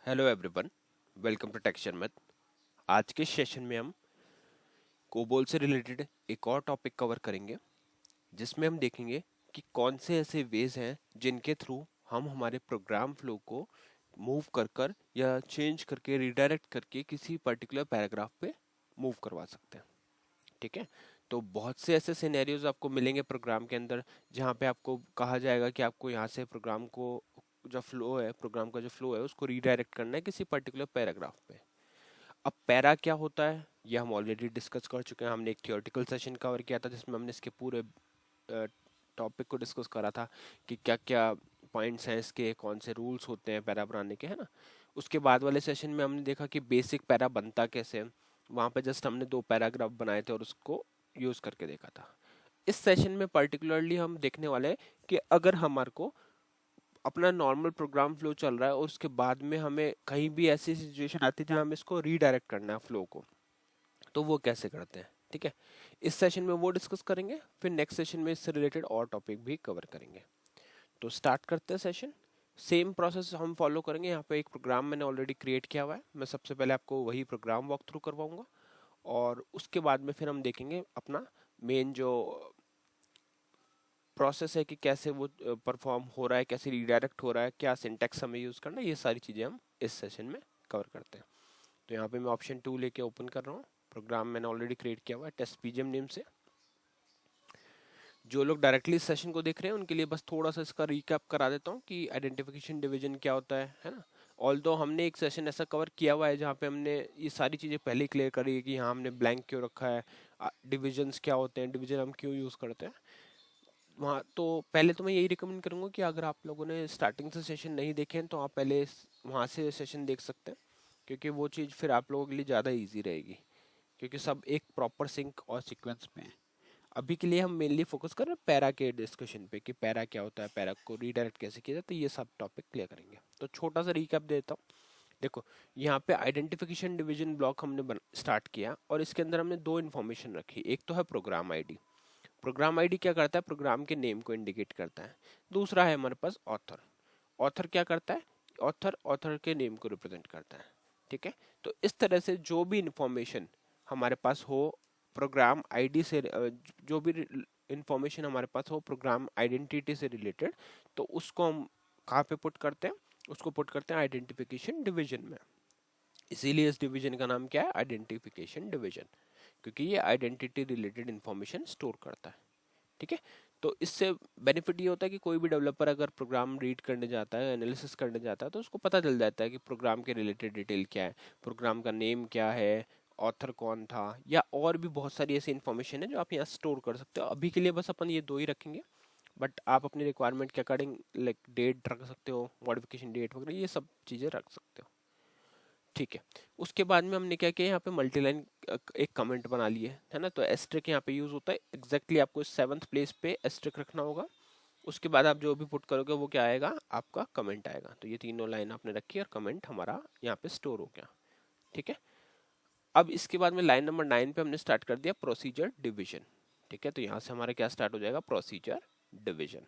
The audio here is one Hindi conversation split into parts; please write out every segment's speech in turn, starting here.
Hello everyone, welcome to Texture Math. आज के सेशन में हम कोबोल से रिलेटेड एक और टॉपिक कवर करेंगे, जिसमें हम देखेंगे कि कौन से ऐसे वेज हैं जिनके थ्रू हम हमारे प्रोग्राम फ्लो को मूव कर कर या चेंज करके रिडायरेक्ट करके किसी पर्टिकुलर पैराग्राफ पे मूव करवा सकते हैं। ठीक है, तो बहुत से ऐसे सिनेरियोज आपको मिलेंगे प्रोग्राम के अंदर, जहाँ पे आपको कहा जाएगा कि आपको यहाँ से प्रोग्राम को जो फ्लो है, प्रोग्राम का जो फ्लो है उसको रीडायरेक्ट करना है किसी पर्टिकुलर पैराग्राफ पे। अब पैरा क्या होता है ये हम ऑलरेडी डिस्कस कर चुके हैं। हमने एक थियोरेटिकल सेशन कवर किया था जिसमें हमने इसके पूरे टॉपिक को डिस्कस करा था कि क्या क्या पॉइंट्स हैं इसके, कौन से रूल्स होते हैं पैरा बनाने के, है ना। उसके बाद वाले सेशन में हमने देखा कि बेसिक पैरा बनता कैसे है। वहाँ पे जस्ट हमने 2 पैराग्राफ बनाए थे और उसको यूज़ करके देखा था। इस सेशन में पर्टिकुलरली हम देखने वाले हैं कि अगर हमारे को अपना नॉर्मल प्रोग्राम फ्लो चल रहा है और उसके बाद में हमें कहीं भी ऐसी सिचुएशन आती है जहाँ हमें इसको रीडायरेक्ट करना है फ्लो को, तो वो कैसे करते हैं। ठीक है, इस सेशन में वो डिस्कस करेंगे, फिर नेक्स्ट सेशन में इससे रिलेटेड और टॉपिक भी कवर करेंगे। तो स्टार्ट करते हैं सेशन। सेम प्रोसेस हम फॉलो करेंगे। यहाँ पे एक प्रोग्राम मैंने ऑलरेडी क्रिएट किया हुआ है, मैं सबसे पहले आपको वही प्रोग्राम वॉक थ्रू करवाऊंगा और उसके बाद में फिर हम देखेंगे अपना मेन जो प्रोसेस है कि कैसे वो परफॉर्म हो रहा है, कैसे रिडायरेक्ट हो रहा है, क्या सिंटैक्स हमें यूज़ करना है, ये सारी चीज़ें हम इस सेशन में कवर करते हैं। तो यहाँ पे मैं ऑप्शन 2 लेके ओपन कर रहा हूँ। प्रोग्राम मैंने ऑलरेडी क्रिएट किया हुआ है टेस्ट पीजीएम नेम से। जो लोग डायरेक्टली इस सेशन को देख रहे हैं उनके लिए बस थोड़ा सा इसका रिकैप करा देता हूँ कि आइडेंटिफिकेशन डिवीजन क्या होता है ना। ऑल्दो हमने एक सेशन ऐसा कवर किया हुआ है जहाँ पे हमने ये सारी चीज़ें पहले ही क्लियर करी है कि यहाँ हमने ब्लैंक क्यों रखा है, डिविजन्स क्या होते हैं, डिवीजन हम क्यों यूज़ करते हैं। वहाँ तो पहले तो मैं यही रिकमेंड करूँगा कि अगर आप लोगों ने स्टार्टिंग से सेशन नहीं देखे हैं तो आप पहले वहाँ से सेशन देख सकते हैं, क्योंकि वो चीज़ फिर आप लोगों के लिए ज़्यादा इजी रहेगी, क्योंकि सब एक प्रॉपर सिंक और सीक्वेंस में है। अभी के लिए हम मेनली फोकस कर रहे हैं पैरा के डिस्कशन पे कि पैरा क्या होता है, पैरा को रीडायरेक्ट कैसे किया जाता है, ये सब टॉपिक क्लियर करेंगे। तो छोटा सा रिकैप देता हूँ। देखो, यहाँ पे आइडेंटिफिकेशन डिवीजन ब्लॉक हमने स्टार्ट किया और इसके अंदर हमने 2 इन्फॉर्मेशन रखी। एक तो है प्रोग्राम आईडी। प्रोग्राम आईडी क्या करता है, प्रोग्राम के नेम को इंडिकेट करता है। दूसरा है हमारे पास ऑथर। ऑथर क्या करता है, ऑथर ऑथर के नेम को रिप्रेजेंट करता है। ठीक है, तो इस तरह से जो भी इंफॉर्मेशन हमारे पास हो प्रोग्राम आईडी से, जो भी इंफॉर्मेशन हमारे पास हो प्रोग्राम आइडेंटिटी से रिलेटेड, तो उसको हम कहाँ पे पुट करते हैं, उसको पुट करते हैं आइडेंटिफिकेशन डिवीजन में। इसीलिए इस डिवीजन का नाम क्या है, आइडेंटिफिकेशन डिवीजन, क्योंकि ये आइडेंटिटी रिलेटेड इंफॉर्मेशन स्टोर करता है। ठीक है, तो इससे बेनिफिट ये होता है कि कोई भी डेवलपर अगर प्रोग्राम रीड करने जाता है, एनालिसिस करने जाता है, तो उसको पता चल जाता है कि प्रोग्राम के रिलेटेड डिटेल क्या है, प्रोग्राम का नेम क्या है, ऑथर कौन था, या और भी बहुत सारी ऐसी इन्फॉर्मेशन है जो आप यहाँ स्टोर कर सकते हो। अभी के लिए बस अपन ये 2 ही रखेंगे, बट आप अपनी रिक्वायरमेंट के अकॉर्डिंग लाइक डेट रख सकते हो, मॉडिफिकेशन डेट वगैरह ये सब चीज़ें रख सकते हो। ठीक है, उसके बाद में हमने क्या किया, यहाँ पे मल्टी लाइन एक कमेंट बना लिए, है ना। तो एस्ट्रिक यहाँ पे यूज होता है, एग्जैक्टली आपको 7th प्लेस पे एस्ट्रिक रखना होगा। उसके बाद आप जो भी पुट करोगे वो क्या आएगा, आपका कमेंट आएगा। तो ये तीनों लाइन आपने रखी और कमेंट हमारा यहाँ पे स्टोर हो गया। ठीक है, अब इसके बाद में लाइन नंबर 9 पे हमने स्टार्ट कर दिया प्रोसीजर डिवीजन। ठीक है, तो यहाँ से हमारा क्या स्टार्ट हो जाएगा, प्रोसीजर डिवीजन।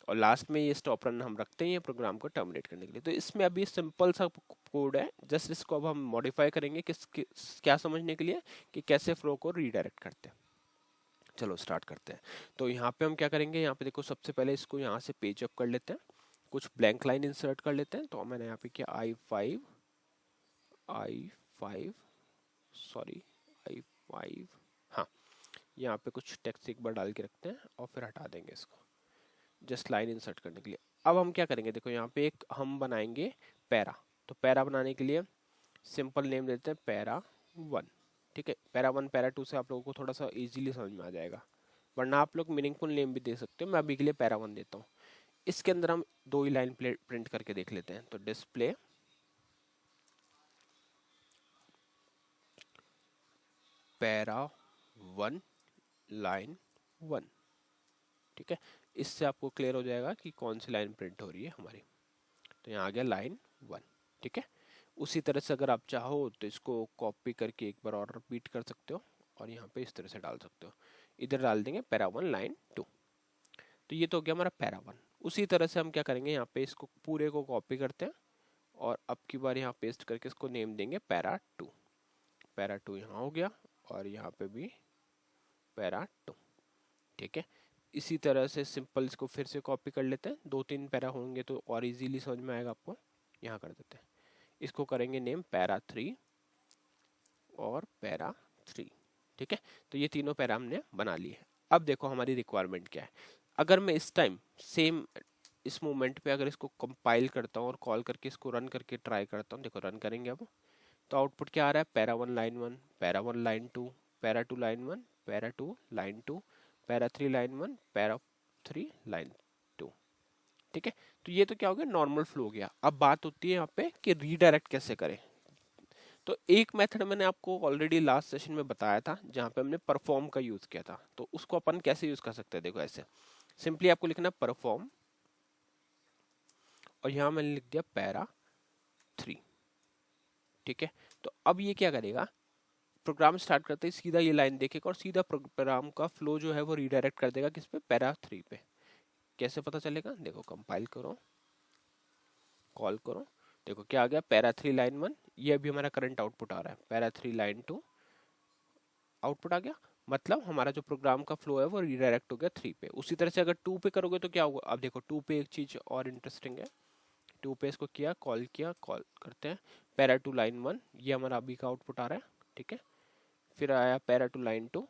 और लास्ट में ये स्टॉप रन हम रखते हैं ये प्रोग्राम को टर्मिनेट करने के लिए। तो इसमें अभी सिंपल सा कोड है, जस्ट इसको अब हम मॉडिफाई करेंगे क्या समझने के लिए कि कैसे फ्लो को रीडायरेक्ट करते हैं। चलो स्टार्ट करते हैं। तो यहाँ पे हम क्या करेंगे, यहाँ पे देखो सबसे पहले इसको यहाँ से पेज अप कर लेते हैं, कुछ ब्लैंक लाइन इंसर्ट कर लेते हैं। तो मैंने यहाँ पे किया आई फाइव सॉरी I5। हाँ, यहाँ पे कुछ टेक्स्ट एक बार डाल के रखते हैं और फिर हटा देंगे इसको, जस्ट लाइन इंसर्ट करने के लिए। अब हम क्या करेंगे, देखो यहाँ पे एक हम बनाएंगे पैरा। तो पैरा बनाने के लिए सिंपल नेम देते हैं पैरा 1। ठीक है, पैरा 1 पैरा 2 से आप लोगों को थोड़ा सा इजीली समझ में आ जाएगा, वरना आप लोग मीनिंगफुल नेम भी दे सकते हो। मैं अभी के लिए पैरा 1 देता हूँ। इसके अंदर हम 2 ही लाइन प्रिंट करके देख लेते हैं। तो डिस्प्ले पैरा 1 लाइन 1। ठीक है, इससे आपको क्लियर हो जाएगा कि कौन सी लाइन प्रिंट हो रही है हमारी। तो यहाँ आ गया लाइन 1। ठीक है, उसी तरह से अगर आप चाहो तो इसको कॉपी करके एक बार और रिपीट कर सकते हो और यहाँ पे इस तरह से डाल सकते हो। इधर डाल देंगे पैरा 1 लाइन 2। तो ये तो हो गया हमारा पैरा 1। उसी तरह से हम क्या करेंगे, यहाँ पे इसको पूरे को कॉपी करते हैं और अब की बार यहाँ पेस्ट करके इसको नेम देंगे पैरा 2। पैरा 2 यहाँ हो गया और यहाँ पे भी पैरा 2। ठीक है, इसी तरह से सिंपल इसको फिर से कॉपी कर लेते हैं, 2-3 पैरा होंगे तो और इजीली समझ में आएगा आपको। यहाँ कर देते हैं, इसको करेंगे नेम पैरा 3 और पैरा 3। ठीक है, तो ये तीनों पैरा हमने बना लिए। अब देखो हमारी रिक्वायरमेंट क्या है। अगर मैं इस टाइम सेम इस मोमेंट पे अगर इसको कंपाइल करता हूँ और कॉल करके इसको रन करके ट्राई करता हूँ, देखो रन करेंगे अब, तो आउटपुट क्या आ रहा है, para 1 line 1, para 1 line 2, para 2 line 1, para 2 line 2, para 3 line 1, para 3 line 2। ठीक है, तो ये तो क्या हो गया, नॉर्मल फ्लो हो गया। अब बात होती है यहाँ पे कि रीडायरेक्ट कैसे करें। तो एक मेथड मैंने आपको ऑलरेडी लास्ट सेशन में बताया था जहाँ पे हमने परफॉर्म का यूज किया था, तो उसको अपन कैसे यूज कर सकते हैं। देखो ऐसे सिंपली आपको लिखना परफॉर्म और यहाँ मैंने लिख दिया पैरा 3। ठीक है, तो अब ये क्या करेगा, प्रोग्राम स्टार्ट करते ही सीधा ये लाइन देखेगा और सीधा प्रोग्राम का फ्लो जो है वो रीडायरेक्ट कर देगा किस पे, पैरा 3 पे। कैसे पता चलेगा, देखो कंपाइल करो, कॉल करो, देखो क्या आ गया, पैरा 3 लाइन 1, ये अभी हमारा करंट आउटपुट आ रहा है, पैरा 3 लाइन 2 आउटपुट आ गया। मतलब हमारा जो प्रोग्राम का फ्लो है वो रीडायरेक्ट हो गया 3 पे। उसी तरह से अगर 2 पे करोगे तो क्या होगा, अब देखो 2 पे एक चीज और इंटरेस्टिंग है, 2 पे इसको किया, कॉल करते हैं, पैरा 2 लाइन 1, ये हमारा अभी का आउटपुट आ रहा है। ठीक है, फिर आया para 2 line 2,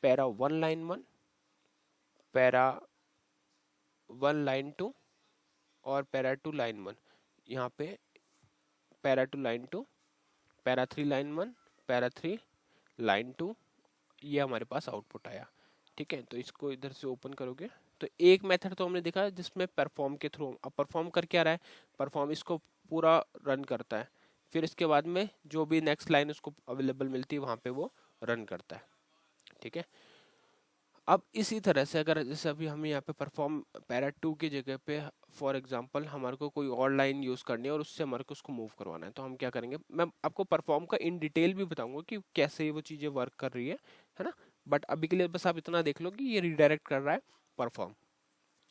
para 1 line 1, para 1 line 2 और पैरा 2 लाइन 1, यहाँ पे para 2 line 2, para 3 line 1, para 3 line 2, ये हमारे पास आउटपुट आया। ठीक है, तो इसको इधर से ओपन करोगे तो एक मेथड तो हमने देखा जिसमें परफॉर्म के थ्रू, अब परफॉर्म कर क्या रहा है, परफॉर्म इसको पूरा रन करता है, फिर इसके बाद में जो भी नेक्स्ट लाइन उसको अवेलेबल मिलती है वहां पे वो रन करता है। ठीक है, अब इसी तरह से अगर जैसे अभी हम यहाँ पे परफॉर्म पैरा 2 की जगह पे फॉर एग्जांपल हमारे को कोई और लाइन यूज करनी है और उससे हमारे को उसको मूव करवाना है, तो हम क्या करेंगे, मैं आपको परफॉर्म का इन डिटेल भी बताऊंगा कि कैसे वो चीजें वर्क कर रही है ना। बट अभी के लिए बस आप इतना देख लो कि ये रिडायरेक्ट कर रहा है परफॉर्म,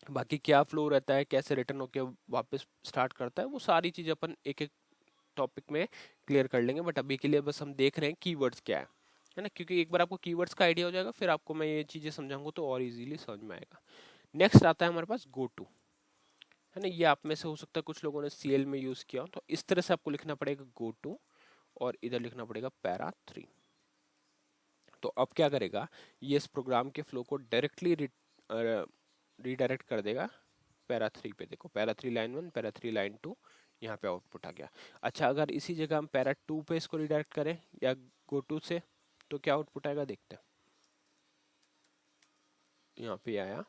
बाकी क्या फ्लो रहता है, कैसे रिटर्न होके वापस स्टार्ट करता है, वो सारी चीजें अपन एक एक टॉपिक में क्लियर कर लेंगे। बट अभी के लिए बस हम देख रहे हैं कीवर्ड्स क्या है ना, क्योंकि एक बार आपको कीवर्ड्स का आइडिया हो जाएगा फिर आपको मैं ये चीजें समझाऊंगा तो और इजीली समझ में आएगा। नेक्स्ट आता है हमारे पास गो टू, है ना, ये आप में से हो सकता है कुछ लोगों ने सीएल में यूज किया, तो इस तरह से आपको लिखना पड़ेगा गो टू और इधर लिखना पड़ेगा पैरा 3। तो अब क्या करेगा, ये इस प्रोग्राम के फ्लो को डायरेक्टली रीडायरेक्ट कर देगा पैरा 3 पे। देखो पैरा 3 लाइन 1, पैरा 3 लाइन 2, यहाँ पे आउटपुट आ गया। अच्छा, अगर इसी जगह हम पैरा 2 पे इसको रिडायरेक्ट करें या गो टू से तो क्या आउटपुट आएगा, देखते हैं। यहाँ पे आया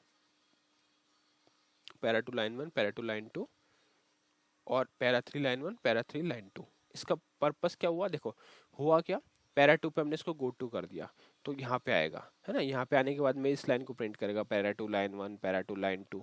पैरा 2 लाइन 1, पैरा 2 लाइन 2 और पैरा 3 लाइन 1, पैरा 3 लाइन 2। इसका पर्पस क्या हुआ, देखो हुआ क्या, पैरा 2 पे हमने इसको गो टू कर दिया तो यहाँ पे आएगा, है ना, यहाँ पे आने के बाद में इस लाइन को प्रिंट करेगा पैरा 2 लाइन 1, पैरा 2 लाइन 2।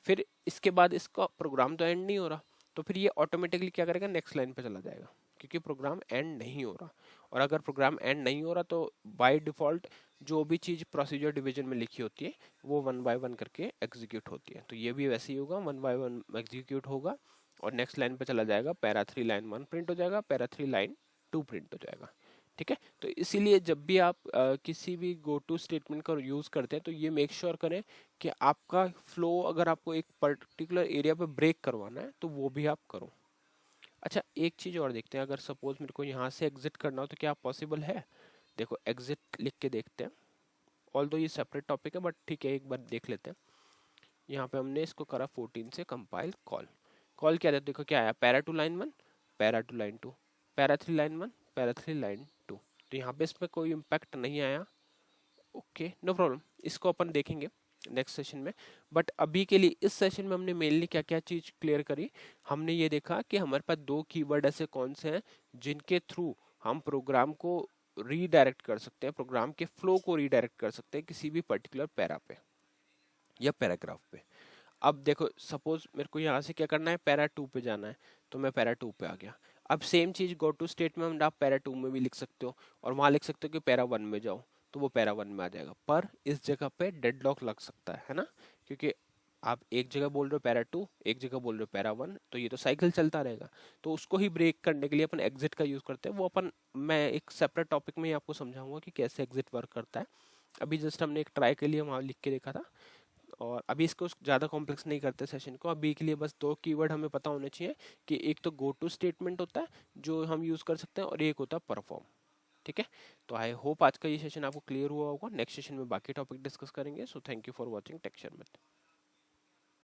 फिर इसके बाद इसका प्रोग्राम तो एंड नहीं हो रहा, तो फिर ये ऑटोमेटिकली क्या करेगा, नेक्स्ट लाइन पे चला जाएगा क्योंकि प्रोग्राम एंड नहीं हो रहा। और अगर प्रोग्राम एंड नहीं हो रहा तो बाय डिफॉल्ट जो भी चीज प्रोसीजर डिवीजन में लिखी होती है वो 1 बाय 1 करके एग्जीक्यूट होती है, तो ये भी वैसे ही होगा, 1 बाय 1 एग्जीक्यूट होगा और नेक्स्ट लाइन पे चला जाएगा, पैरा 3 लाइन 1 प्रिंट हो जाएगा, पैरा 3 लाइन 2 प्रिंट हो जाएगा। ठीक है, तो इसीलिए जब भी आप किसी भी गो टू स्टेटमेंट का यूज करते हैं तो ये मेक श्योर करें कि आपका फ्लो अगर आपको एक पर्टिकुलर एरिया पे ब्रेक करवाना है तो वो भी आप करो। अच्छा, एक चीज और देखते हैं, अगर सपोज मेरे को यहाँ से एग्जिट करना हो तो क्या पॉसिबल है। देखो एग्जिट लिख के देखते हैं, ऑल्दो ये सेपरेट टॉपिक है बट ठीक है एक बार देख लेते हैं। यहाँ पे हमने इसको करा 14 से कंपाइल कॉल, कॉल क्या था, देखो क्या आया, para 2 line 1, para 2 line 2, para 3 line 1, para 3 line 2। तो यहाँ पे इसमें कोई इम्पैक्ट नहीं आया, ओके नो प्रॉब्लम, इसको अपन देखेंगे नेक्स्ट सेशन में। बट अभी के लिए इस सेशन में हमने मेनली क्या क्या चीज क्लियर करी, हमने ये देखा कि हमारे पास दो कीवर्ड ऐसे कौन से हैं जिनके थ्रू हम प्रोग्राम को रीडायरेक्ट कर सकते हैं, प्रोग्राम के फ्लो को रीडायरेक्ट कर सकते हैं किसी भी पर्टिकुलर पैरा पे या पैराग्राफ पे। अब देखो सपोज मेरे को यहाँ से क्या करना है, पैरा 2 पे जाना है तो मैं पैरा 2 पे आ गया। अब सेम चीज गो टू स्टेटमेंट आप पैरा 2 में भी लिख सकते हो और वहां लिख सकते हो कि पैरा 1 में जाओ तो वो पैरा 1 में आ जाएगा, पर इस जगह पे डेडलॉक लग सकता है ना, क्योंकि आप एक जगह बोल रहे हो पैरा 2, एक जगह बोल रहे हो पैरा 1, तो ये तो साइकिल चलता रहेगा। तो उसको ही ब्रेक करने के लिए अपन एग्जिट का यूज करते हैं। वो अपन, मैं एक सेपरेट टॉपिक में ही आपको समझाऊंगा कि कैसे एग्जिट वर्क करता है। अभी जस्ट हमने एक ट्राई के लिए वहाँ लिख के देखा था, और अभी इसको ज़्यादा कॉम्प्लेक्स नहीं करते सेशन को। अभी के लिए बस दो कीवर्ड हमें पता होने चाहिए कि एक तो गो टू स्टेटमेंट होता है जो हम यूज़ कर सकते हैं, और एक होता है परफॉर्म। ठीक है, तो आई होप आज का ये सेशन आपको क्लियर हुआ होगा। नेक्स्ट सेशन में बाकी टॉपिक डिस्कस करेंगे। So thank you for watching texture में।